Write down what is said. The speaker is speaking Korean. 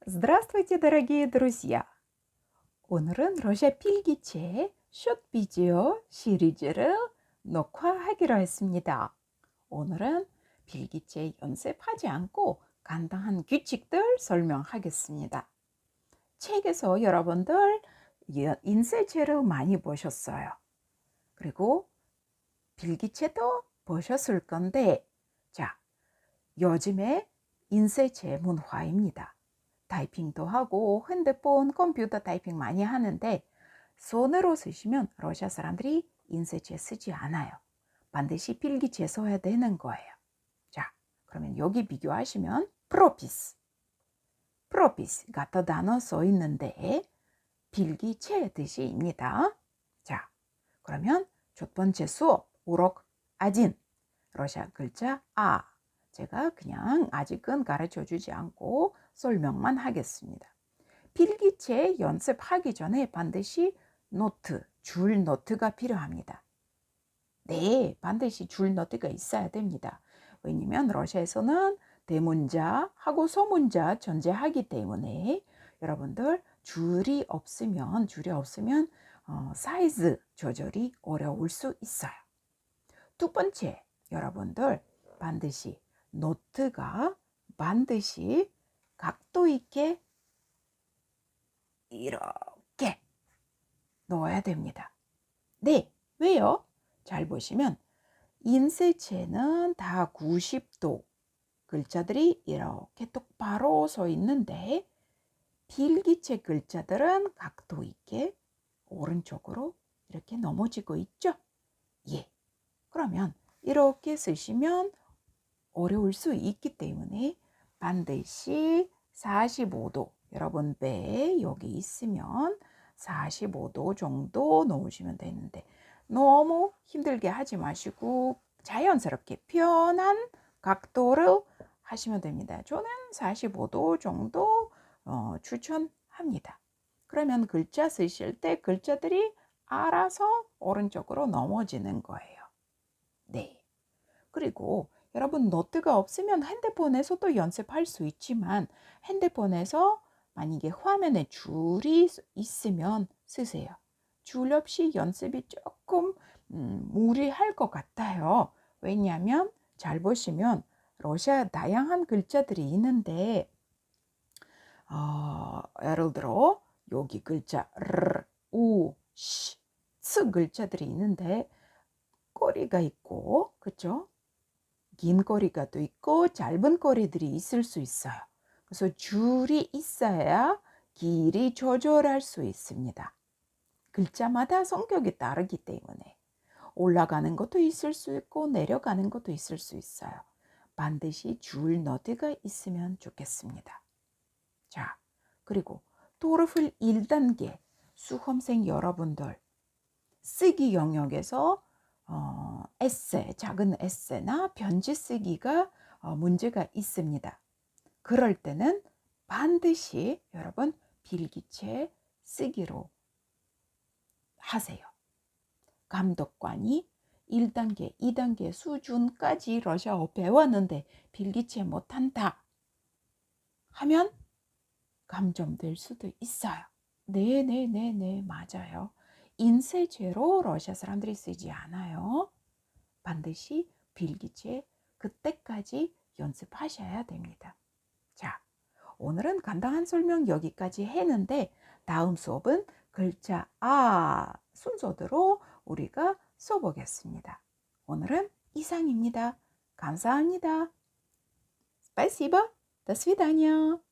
Здравствуйте, дорогие друзья! 오늘은 러시아 필기체 숏 비디오 시리즈를 녹화하기로 했습니다. 오늘은 필기체 연습하지 않고 간단한 규칙들 설명하겠습니다. 책에서 여러분들 인쇄체를 많이 보셨어요. 그리고 필기체도 보셨을 건데, 자, 요즘에 인쇄체 문화입니다. 타이핑도 하고 핸드폰, 컴퓨터 타이핑 많이 하는데 손으로 쓰시면 러시아 사람들이 인쇄체 쓰지 않아요. 반드시 필기체 써야 되는 거예요. 자, 그러면 여기 비교하시면 프로피스 같은 단어 써 있는데 필기체 뜻입니다. 자, 그러면 첫 번째 수업 우럭 아진 러시아 글자 아 제가 그냥 아직은 가르쳐 주지 않고 설명만 하겠습니다. 필기체 연습하기 전에 반드시 줄 노트가 필요합니다. 네, 반드시 줄 노트가 있어야 됩니다. 왜냐면 러시아에서는 대문자하고 소문자 존재하기 때문에 여러분들 줄이 없으면 사이즈 조절이 어려울 수 있어요. 두 번째, 여러분들 반드시 노트가 반드시 각도 있게 이렇게 넣어야 됩니다. 네, 왜요? 잘 보시면 인쇄체는 다 90도 글자들이 이렇게 똑바로 서 있는데 필기체 글자들은 각도 있게 오른쪽으로 이렇게 넘어지고 있죠? 예. 그러면 이렇게 쓰시면 어려울 수 있기 때문에 반드시 45도 여러분 배 여기 있으면 45도 정도 놓으시면 되는데 너무 힘들게 하지 마시고 자연스럽게 편한 각도를 하시면 됩니다. 저는 45도 정도 추천합니다. 그러면 글자 쓰실 때 글자들이 알아서 오른쪽으로 넘어지는 거예요. 네. 그리고 여러분 노트가 없으면 핸드폰에서도 연습할 수 있지만 핸드폰에서 만약에 화면에 줄이 있으면 쓰세요. 줄 없이 연습이 조금 무리할 것 같아요. 왜냐하면 잘 보시면 러시아 다양한 글자들이 있는데 예를 들어 여기 글자 르, 우, 시, 츠 글자들이 있는데 꼬리가 있고 그렇죠? 긴 꼬리가 또 있고 짧은 꼬리들이 있을 수 있어요. 그래서 줄이 있어야 길이 조절할 수 있습니다. 글자마다 성격이 다르기 때문에 올라가는 것도 있을 수 있고 내려가는 것도 있을 수 있어요. 반드시 줄 노트가 있으면 좋겠습니다. 자, 그리고 토르플 1단계 수험생 여러분들 쓰기 영역에서 작은 에세나 편지 쓰기가 문제가 있습니다. 그럴 때는 반드시 여러분 필기체 쓰기로 하세요. 감독관이 1단계, 2단계 수준까지 러시아어 배웠는데 필기체 못한다 하면 감점될 수도 있어요. 네, 맞아요. 인쇄체로 러시아 사람들이 쓰지 않아요. 반드시 필기체 그때까지 연습하셔야 됩니다. 자, 오늘은 간단한 설명 여기까지 했는데 다음 수업은 글자 아 순서대로 우리가 써보겠습니다. 오늘은 이상입니다. 감사합니다. Спасибо. До свидания.